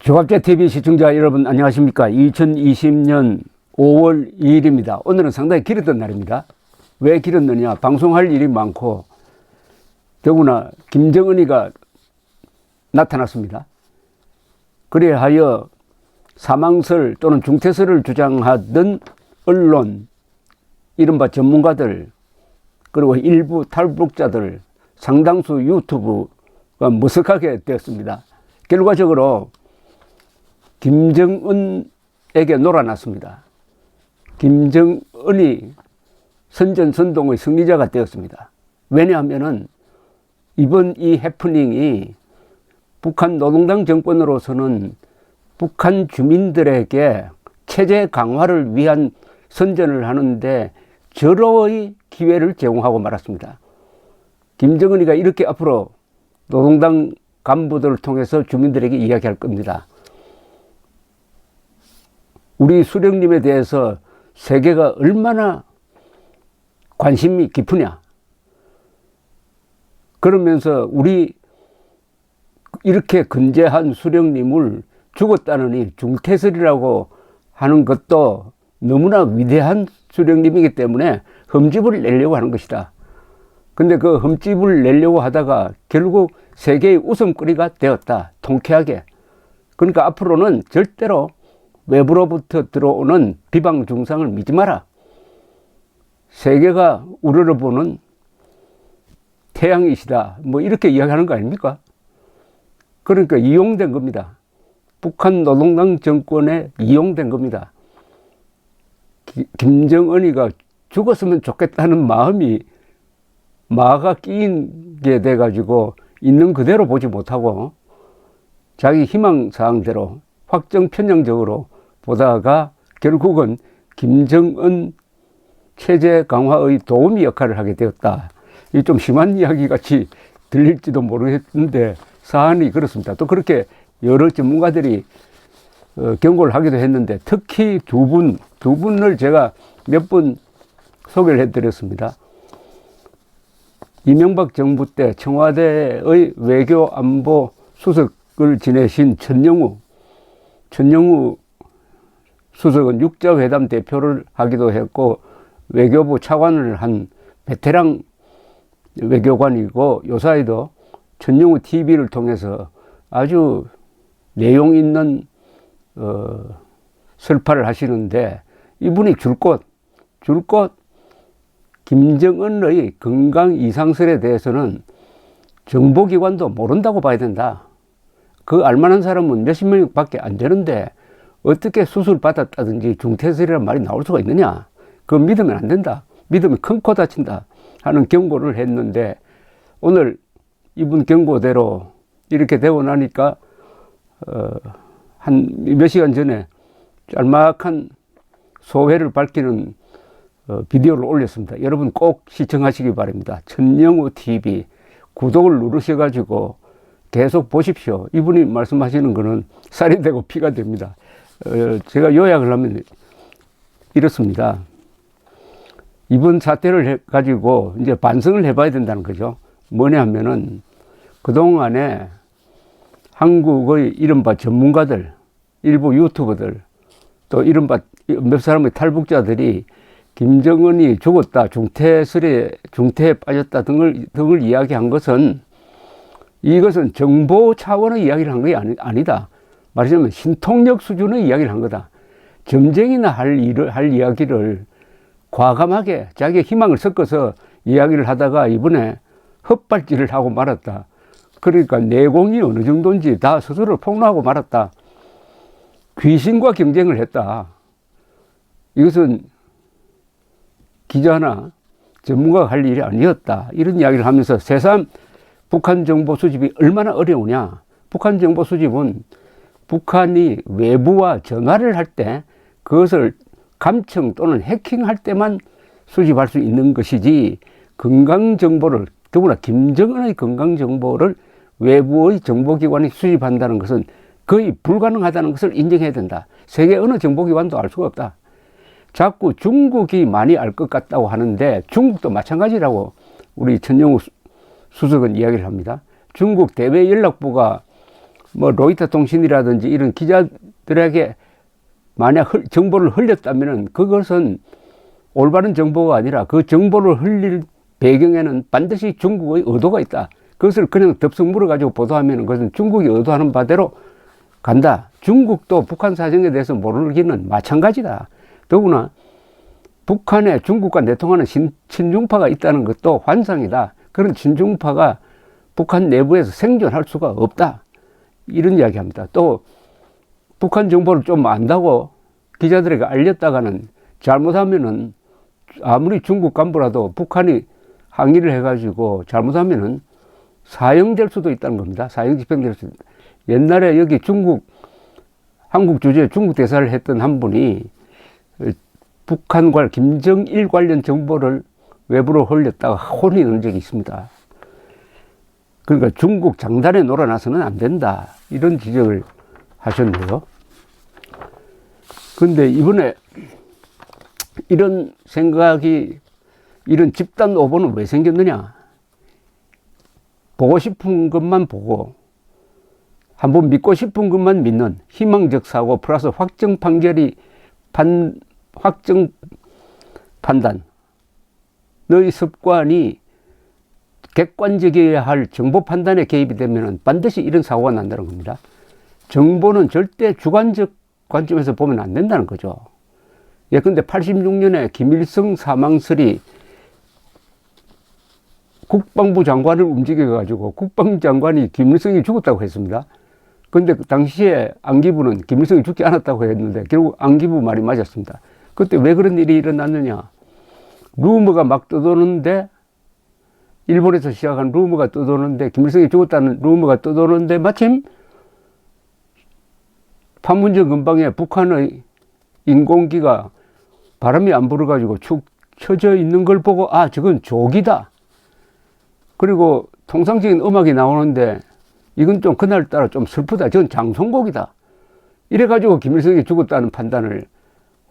조갑제TV 시청자 여러분 안녕하십니까. 2020년 5월 2일입니다. 오늘은 상당히 길었던 날입니다. 왜 길었느냐, 방송할 일이 많고 더구나 김정은이가 나타났습니다. 그래하여 사망설 또는 중태설을 주장하던 언론, 이른바 전문가들, 그리고 일부 탈북자들, 상당수 유튜브가 머쓱하게 되었습니다. 결과적으로 김정은에게 놀아났습니다. 김정은이 선전선동의 승리자가 되었습니다. 왜냐하면은 이번 이 해프닝이 북한 노동당 정권으로서는 북한 주민들에게 체제 강화를 위한 선전을 하는데 절호의 기회를 제공하고 말았습니다. 김정은이가 이렇게 앞으로 노동당 간부들을 통해서 주민들에게 이야기할 겁니다. 우리 수령님에 대해서 세계가 얼마나 관심이 깊으냐. 그러면서 우리 이렇게 근재한 수령님을 죽었다는 일, 중태설이라고 하는 것도 너무나 위대한 수령님이기 때문에 흠집을 내려고 하는 것이다. 근데 그 흠집을 내려고 하다가 결국 세계의 웃음거리가 되었다. 통쾌하게. 그러니까 앞으로는 절대로 외부로부터 들어오는 비방 중상을 믿지 마라. 세계가 우러러보는 태양이시다. 뭐 이렇게 이야기하는 거 아닙니까? 그러니까 이용된 겁니다. 북한 노동당 정권에 이용된 겁니다. 김정은이가 죽었으면 좋겠다는 마음이 마가 끼게 돼가지고 있는 그대로 보지 못하고 자기 희망사항대로 확정 편향적으로 보다가 결국은 김정은 체제 강화의 도우미 역할을 하게 되었다. 이 좀 심한 이야기 같이 들릴지도 모르겠는데 사안이 그렇습니다. 또 그렇게 여러 전문가들이 경고를 하기도 했는데 특히 두 분을 제가 몇 번 소개를 해드렸습니다. 이명박 정부 때 청와대의 외교안보 수석을 지내신 천영우 수석은 육자회담 대표를 하기도 했고 외교부 차관을 한 베테랑 외교관이고 요사이도 천영우 TV를 통해서 아주 내용 있는 설파를 하시는데 이분이 줄곧 김정은의 건강 이상설에 대해서는 정보기관도 모른다고 봐야 된다. 그 알만한 사람은 몇십 명밖에 안 되는데 어떻게 수술 받았다든지 중태설이라는 말이 나올 수가 있느냐. 그거 믿으면 안 된다. 믿으면 큰 코 다친다 하는 경고를 했는데 오늘 이분 경고대로 이렇게 되고 나니까 한 몇 시간 전에 짤막한 소회를 밝히는 비디오를 올렸습니다. 여러분 꼭 시청하시기 바랍니다. 천영우 TV 구독을 누르셔가지고 계속 보십시오. 이분이 말씀하시는 거는 살이 되고 피가 됩니다. 제가 요약을 하면 이렇습니다. 이번 사태를 가지고 이제 반성을 해봐야 된다는 거죠. 뭐냐 하면은 그동안에 한국의 이른바 전문가들, 일부 유튜버들, 또 이른바 몇 사람의 탈북자들이 김정은이 죽었다, 중태에 빠졌다 등을 이야기한 것은 이것은 정보 차원의 이야기를 한 게 아니다. 말하자면 신통력 수준의 이야기를 한 거다. 점쟁이나 할 이야기를 과감하게 자기의 희망을 섞어서 이야기를 하다가 이번에 헛발질을 하고 말았다. 그러니까 내공이 어느 정도인지 다 스스로 폭로하고 말았다. 귀신과 경쟁을 했다. 이것은 기자나 전문가가 할 일이 아니었다. 이런 이야기를 하면서 새삼 북한 정보 수집이 얼마나 어려우냐. 북한 정보 수집은 북한이 외부와 전화를 할 때 그것을 감청 또는 해킹할 때만 수집할 수 있는 것이지 건강정보를, 더구나 김정은의 건강정보를 외부의 정보기관이 수집한다는 것은 거의 불가능하다는 것을 인정해야 된다. 세계 어느 정보기관도 알 수가 없다. 자꾸 중국이 많이 알 것 같다고 하는데 중국도 마찬가지라고 우리 천영우 수석은 이야기를 합니다. 중국 대외연락부가 뭐 로이터 통신이라든지 이런 기자들에게 만약 정보를 흘렸다면은 그것은 올바른 정보가 아니라 그 정보를 흘릴 배경에는 반드시 중국의 의도가 있다. 그것을 그냥 덥석 물어가지고 보도하면 그것은 중국이 의도하는 바대로 간다. 중국도 북한 사정에 대해서 모르기는 마찬가지다. 더구나 북한에 중국과 내통하는 친중파가 있다는 것도 환상이다. 그런 친중파가 북한 내부에서 생존할 수가 없다. 이런 이야기합니다. 또 북한 정보를 좀 안다고 기자들에게 알렸다가는 잘못하면은 아무리 중국 간부라도 북한이 항의를 해가지고 잘못하면은 사형될 수도 있다는 겁니다. 사형 집행될 수도 있다. 옛날에 여기 한국 주재에 중국 대사를 했던 한 분이 북한과 김정일 관련 정보를 외부로 흘렸다가 혼이 난 적이 있습니다. 그러니까 중국 장단에 놀아나서는 안 된다. 이런 지적을 하셨네요. 근데 이번에 이런 생각이, 이런 집단 오보는 왜 생겼느냐? 보고 싶은 것만 보고, 한번 믿고 싶은 것만 믿는 희망적 사고 플러스 확정 판단. 너의 습관이 객관적이어야 할 정보 판단에 개입이 되면 반드시 이런 사고가 난다는 겁니다. 정보는 절대 주관적 관점에서 보면 안 된다는 거죠. 예컨대 86년에 김일성 사망설이 국방부 장관을 움직여가지고 국방장관이 김일성이 죽었다고 했습니다. 근데 그 당시에 안기부는 김일성이 죽지 않았다고 했는데 결국 안기부 말이 맞았습니다. 그때 왜 그런 일이 일어났느냐? 루머가 막 떠도는데, 일본에서 시작한 루머가 떠도는데, 김일성이 죽었다는 루머가 떠도는데 마침 판문점 근방에 북한의 인공기가 바람이 안 불어가지고 축 쳐져 있는 걸 보고, 아, 저건 조기다. 그리고 통상적인 음악이 나오는데 이건 좀 그날따라 좀 슬프다. 저건 장송곡이다. 이래가지고 김일성이 죽었다는 판단을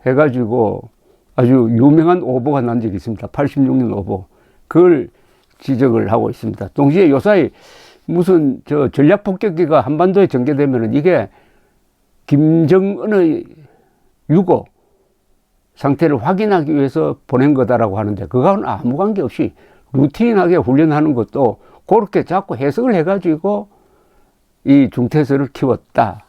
해가지고 아주 유명한 오보가 난 적이 있습니다. 86년 오보. 그걸 지적을 하고 있습니다. 동시에 요사이 무슨 전략폭격기가 한반도에 전개되면은 이게 김정은의 유고 상태를 확인하기 위해서 보낸 거다라고 하는데, 그거는 아무 관계 없이 루틴하게 훈련하는 것도 그렇게 자꾸 해석을 해가지고 이 중태설을 키웠다.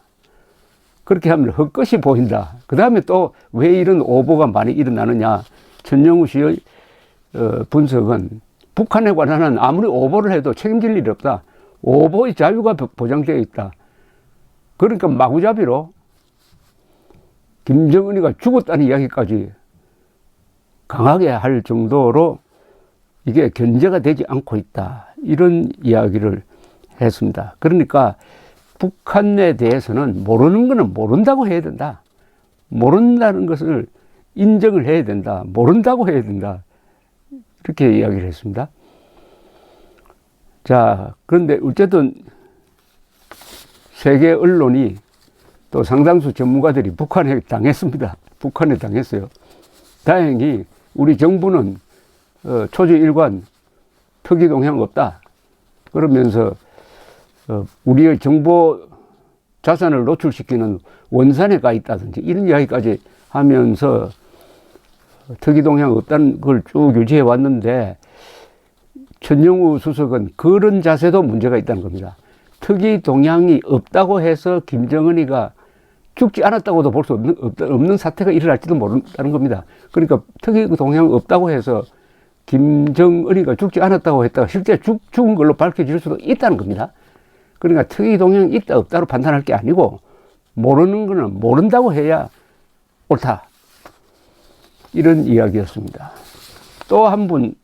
그렇게 하면 헛것이 보인다. 그 다음에 또 왜 이런 오보가 많이 일어나느냐. 천영우 씨의 분석은 북한에 관한 아무리 오보를 해도 책임질 일이 없다. 오보의 자유가 보장되어 있다. 그러니까 마구잡이로 김정은이가 죽었다는 이야기까지 강하게 할 정도로 이게 견제가 되지 않고 있다. 이런 이야기를 했습니다. 그러니까 북한에 대해서는 모르는 거는 모른다고 해야 된다. 모른다는 것을 인정을 해야 된다. 모른다고 해야 된다. 이렇게 이야기를 했습니다. 자, 그런데 어쨌든 세계 언론이 또 상당수 전문가들이 북한에 당했습니다. 북한에 당했어요. 다행히 우리 정부는 초지일관 특이 동향 없다. 그러면서 우리의 정보 자산을 노출시키는 원산에 가 있다든지 이런 이야기까지 하면서 특이 동향 없다는 걸 쭉 유지해 왔는데, 천영우 수석은 그런 자세도 문제가 있다는 겁니다. 특이 동향이 없다고 해서 김정은이가 죽지 않았다고도 볼 수 없는 사태가 일어날지도 모른다는 겁니다. 그러니까 특이 동향 없다고 해서 김정은이가 죽지 않았다고 했다가 실제 죽은 걸로 밝혀질 수도 있다는 겁니다. 그러니까 특이 동향이 있다 없다로 판단할 게 아니고, 모르는 거는 모른다고 해야 옳다. 이런 이야기였습니다. 또 한 분,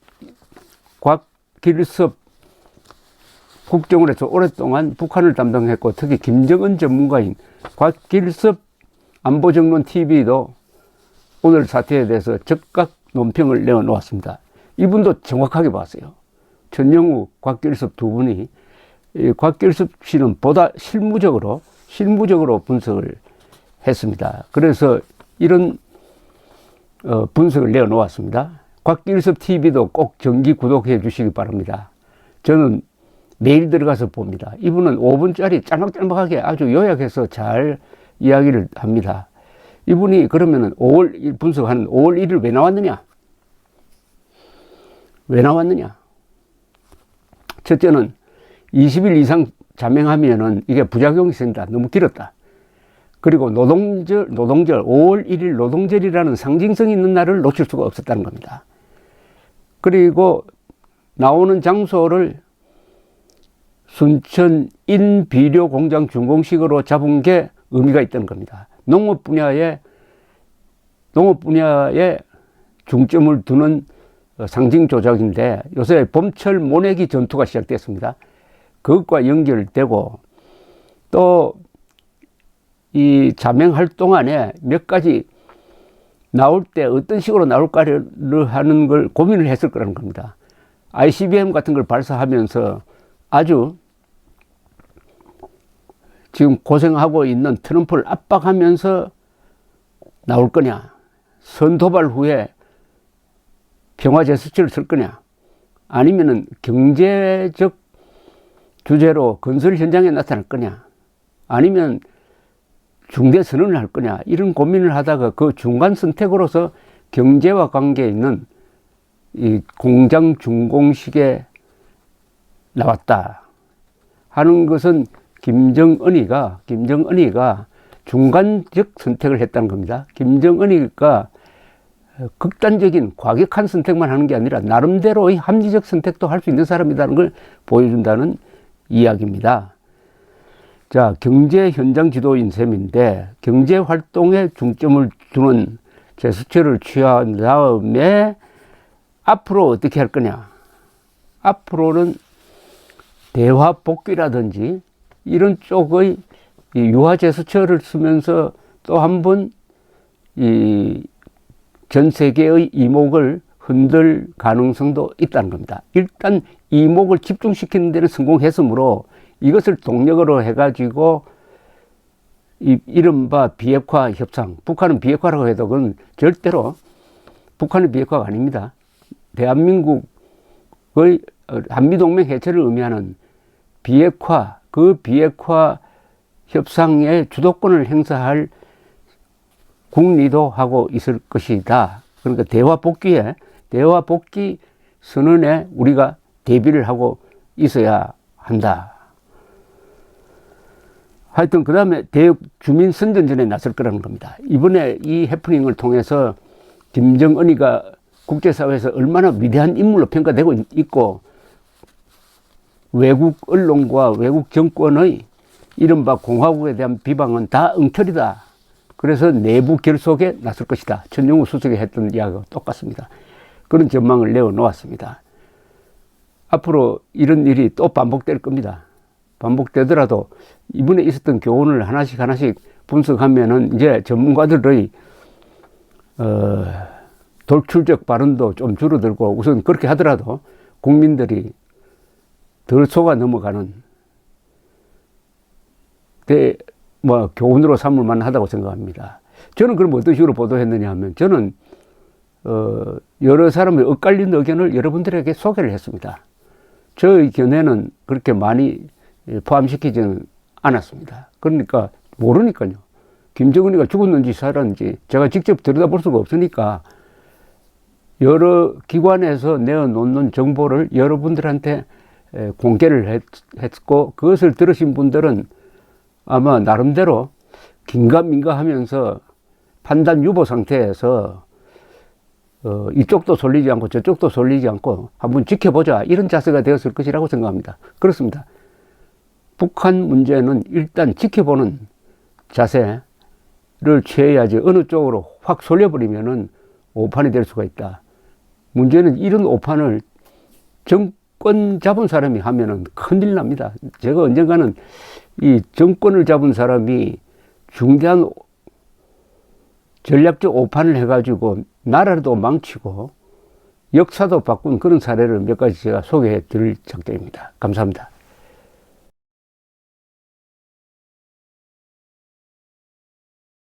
곽길섭 국정원에서 오랫동안 북한을 담당했고 특히 김정은 전문가인 곽길섭 안보정론TV도 오늘 사태에 대해서 즉각 논평을 내어놓았습니다. 이분도 정확하게 봤어요. 천영우, 곽길섭 두 분이, 곽길섭 씨는 보다 실무적으로 분석을 했습니다. 그래서 이런 분석을 내어놓았습니다. 곽길섭 TV도 꼭 정기 구독해 주시기 바랍니다. 저는 매일 들어가서 봅니다. 이분은 5분짜리 짤막짤막하게 아주 요약해서 잘 이야기를 합니다. 이분이 그러면은 5월 분석하는 5월 1일 왜 나왔느냐? 왜 나왔느냐? 첫째는 20일 이상 자맹하면은 이게 부작용이 생긴다. 너무 길었다. 그리고 노동절 5월 1일 노동절이라는 상징성 있는 날을 놓칠 수가 없었다는 겁니다. 그리고 나오는 장소를 순천 인비료 공장 준공식으로 잡은 게 의미가 있다는 겁니다. 농업 분야에 중점을 두는 상징 조작인데 요새 봄철 모내기 전투가 시작됐습니다. 그것과 연결되고 또 이 자맹할 동안에 몇 가지 나올 때 어떤 식으로 나올까를 하는 걸 고민을 했을 거라는 겁니다. ICBM 같은 걸 발사하면서 아주 지금 고생하고 있는 트럼프를 압박하면서 나올 거냐, 선도발 후에 평화 제스처를 쓸 거냐, 아니면은 경제적 주제로 건설 현장에 나타날 거냐, 아니면 중대 선언을 할 거냐, 이런 고민을 하다가 그 중간 선택으로서 경제와 관계 있는 이 공장 준공식에 나왔다 하는 것은 김정은이가 중간적 선택을 했다는 겁니다. 김정은이가 극단적인 과격한 선택만 하는 게 아니라 나름대로의 합리적 선택도 할 수 있는 사람이라는 걸 보여준다는 이야기입니다. 자, 경제 현장 지도인 셈인데 경제 활동에 중점을 두는 제스처를 취한 다음에 앞으로 어떻게 할 거냐. 앞으로는 대화 복귀라든지 이런 쪽의 유화 제스처를 쓰면서 또 한 번 전 세계의 이목을 흔들 가능성도 있다는 겁니다. 일단 이목을 집중시키는 데는 성공했으므로 이것을 동력으로 해가지고 이른바 비핵화 협상, 북한은 비핵화라고 해도 그건 절대로 북한의 비핵화가 아닙니다. 대한민국의 한미동맹 해체를 의미하는 비핵화, 그 비핵화 협상의 주도권을 행사할 국리도 하고 있을 것이다. 그러니까 대화 복귀 선언에 우리가 대비를 하고 있어야 한다. 하여튼 그 다음에 대륙 주민 선전전에 나설 거라는 겁니다. 이번에 이 해프닝을 통해서 김정은이가 국제사회에서 얼마나 위대한 인물로 평가되고 있고 외국 언론과 외국 정권의 이른바 공화국에 대한 비방은 다 엉터리다. 그래서 내부 결속에 나설 것이다. 천정우 수석이 했던 이야기와 똑같습니다. 그런 전망을 내어놓았습니다. 앞으로 이런 일이 또 반복될 겁니다. 반복되더라도 이번에 있었던 교훈을 하나씩 분석하면은 이제 전문가들의 돌출적 발언도 좀 줄어들고 우선 그렇게 하더라도 국민들이 덜 속아 넘어가는 교훈으로 삼을 만하다고 생각합니다. 저는 그럼 어떤 식으로 보도했느냐 하면 저는 여러 사람의 엇갈린 의견을 여러분들에게 소개를 했습니다. 저의 견해는 그렇게 많이 포함시키지는 않았습니다. 그러니까 모르니까요. 김정은이가 죽었는지 살았는지 제가 직접 들여다볼 수가 없으니까 여러 기관에서 내어놓는 정보를 여러분들한테 공개를 했고 그것을 들으신 분들은 아마 나름대로 긴가민가 하면서 판단 유보 상태에서 이쪽도 솔리지 않고 저쪽도 솔리지 않고 한번 지켜보자 이런 자세가 되었을 것이라고 생각합니다. 그렇습니다. 북한 문제는 일단 지켜보는 자세를 취해야지 어느 쪽으로 확 솔려버리면은 오판이 될 수가 있다. 문제는 이런 오판을 정권 잡은 사람이 하면은 큰일 납니다. 제가 언젠가는 이 정권을 잡은 사람이 중대한 전략적 오판을 해가지고 나라도 망치고 역사도 바꾼 그런 사례를 몇 가지 제가 소개해 드릴 작정입니다. 감사합니다.